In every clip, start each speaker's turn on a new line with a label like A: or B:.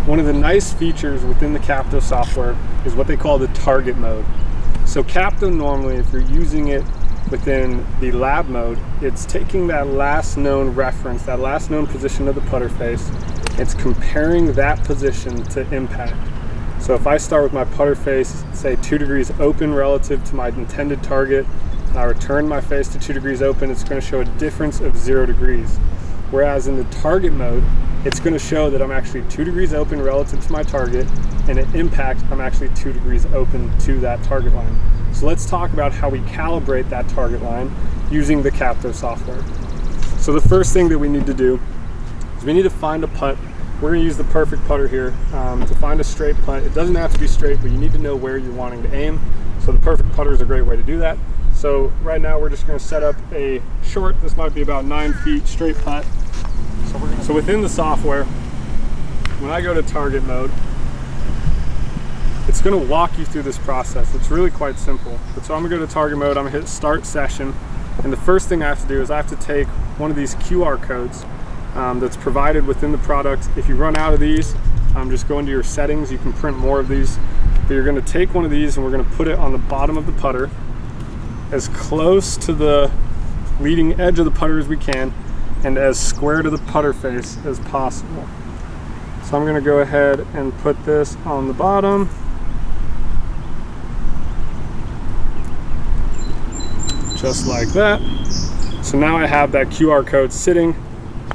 A: One of the nice features within the Capto software is what they call the target mode. So Capto normally, if you're using it within the lab mode, it's taking that last known reference, that last known position of the putter face, it's comparing that position to impact. So if I start with my putter face, say 2 degrees open relative to my intended target, and I return my face to 2 degrees open, it's going to show a difference of 0 degrees. Whereas in the target mode, it's going to show that I'm actually 2 degrees open relative to my target, and at impact, I'm actually 2 degrees open to that target line. So let's talk about how we calibrate that target line using the Capto software. So the first thing that we need to do is we need to find a putt. We're going to use the perfect putter here to find a straight putt. It doesn't have to be straight, but you need to know where you're wanting to aim. So the perfect putter is a great way to do that. So right now we're just going to set up a short, this might be about 9 feet straight putt. So within the software, when I go to target mode, it's going to walk you through this process. It's really quite simple. But so I'm going to go to target mode, I'm going to hit start session, and the first thing I have to do is I have to take one of these QR codes that's provided within the product. If you run out of these, just go into your settings, you can print more of these. But you're going to take one of these and we're going to put it on the bottom of the putter, as close to the leading edge of the putter as we can, and as square to the putter face as possible. So I'm going to go ahead and put this on the bottom. Just like that. So now I have that QR code sitting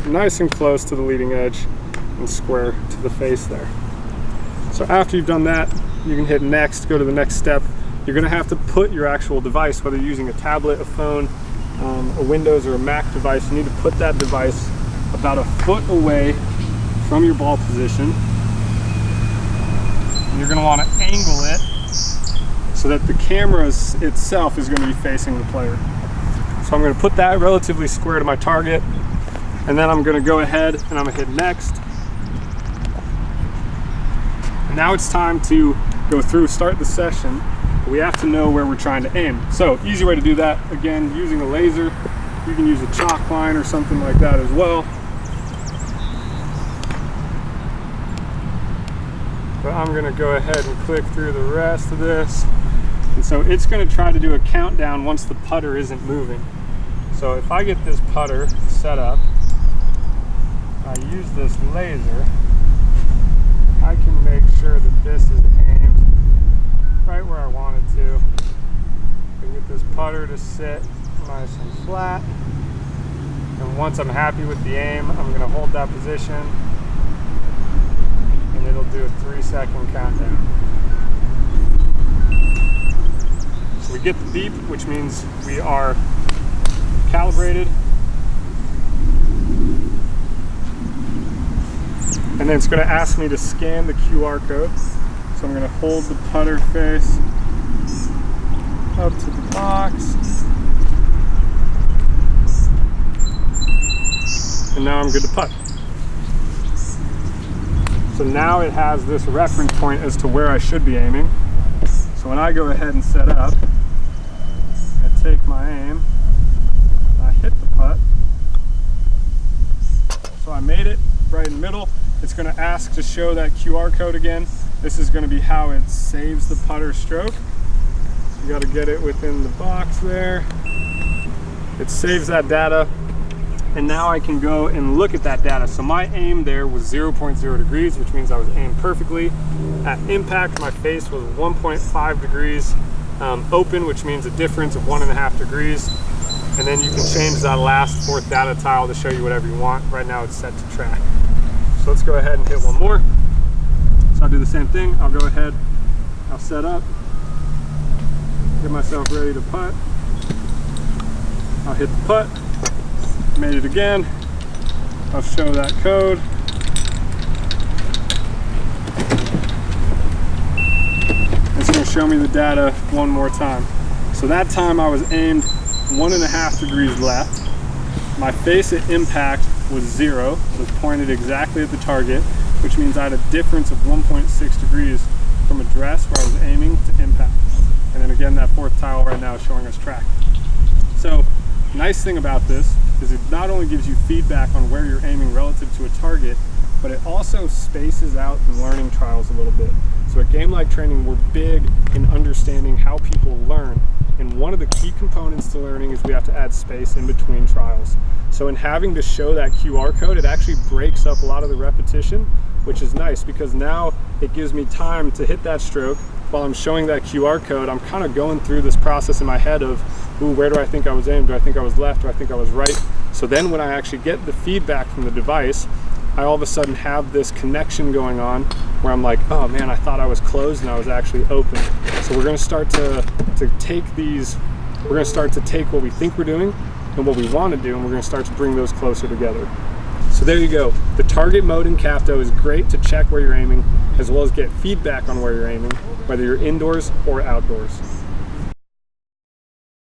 A: nice and close to the leading edge and square to the face there. So after you've done that, you can hit next, go to the next step. You're going to have to put your actual device, whether you're using a tablet, a phone, a Windows or a Mac device, you need to put that device about a foot away from your ball position. And you're going to want to angle it so that the camera itself is going to be facing the player. So I'm going to put that relatively square to my target, and then I'm going to go ahead and I'm going to hit next. And now it's time to go through, start the session. We have to know where we're trying to aim. So easy way to do that, again, using a laser. You can use a chalk line or something like that as well. But I'm going to go ahead and click through the rest of this. And so it's going to try to do a countdown once the putter isn't moving. So if I get this putter set up, I use this laser, I can make sure that this is aimed right where I want it to. I can get this putter to sit nice and flat. And once I'm happy with the aim, I'm going to hold that position and it'll do a 3-second countdown. So we get the beep, which means we are calibrated. And then it's going to ask me to scan the QR code. So I'm going to hold the putter face up to the box. And now I'm good to putt. So now it has this reference point as to where I should be aiming. So when I go ahead and set up, I take my aim, I hit the putt. So I made it right in the middle. It's going to ask to show that QR code again. This is going to be how it saves the putter stroke. You got to get it within the box there. It saves that data, and now I can go and look at that data. So my aim there was 0.0 degrees, which means I was aimed perfectly. At impact, my face was 1.5 degrees open, which means a difference of 1.5 degrees. And then you can change that last fourth data tile to show you whatever you want. Right now it's set to track. So let's go ahead and hit one more. So I'll do the same thing. I'll go ahead, I'll set up, get myself ready to putt. I'll hit the putt, made it again. I'll show that code. It's going to show me the data one more time. So that time I was aimed 1.5 degrees left. My face at impact was 0, was pointed exactly at the target, which means I had a difference of 1.6 degrees from address where I was aiming to impact. And then again, that fourth tile right now is showing us track. So, nice thing about this is it not only gives you feedback on where you're aiming relative to a target, but it also spaces out the learning trials a little bit. So at Game Like Training, we're big in understanding how people learn. And one of the key components to learning is we have to add space in between trials. So in having to show that QR code, it actually breaks up a lot of the repetition, which is nice because now it gives me time to hit that stroke. While I'm showing that QR code, I'm kind of going through this process in my head of, ooh, where do I think I was in? Do I think I was left? Do I think I was right? So then when I actually get the feedback from the device, I all of a sudden have this connection going on where I'm like, oh man, I thought I was closed and I was actually open. So we're gonna start to take these, we're gonna start to take what we think we're doing and what we wanna do, and we're gonna start to bring those closer together. So there you go. The target mode in Capto is great to check where you're aiming, as well as get feedback on where you're aiming, whether you're indoors or outdoors.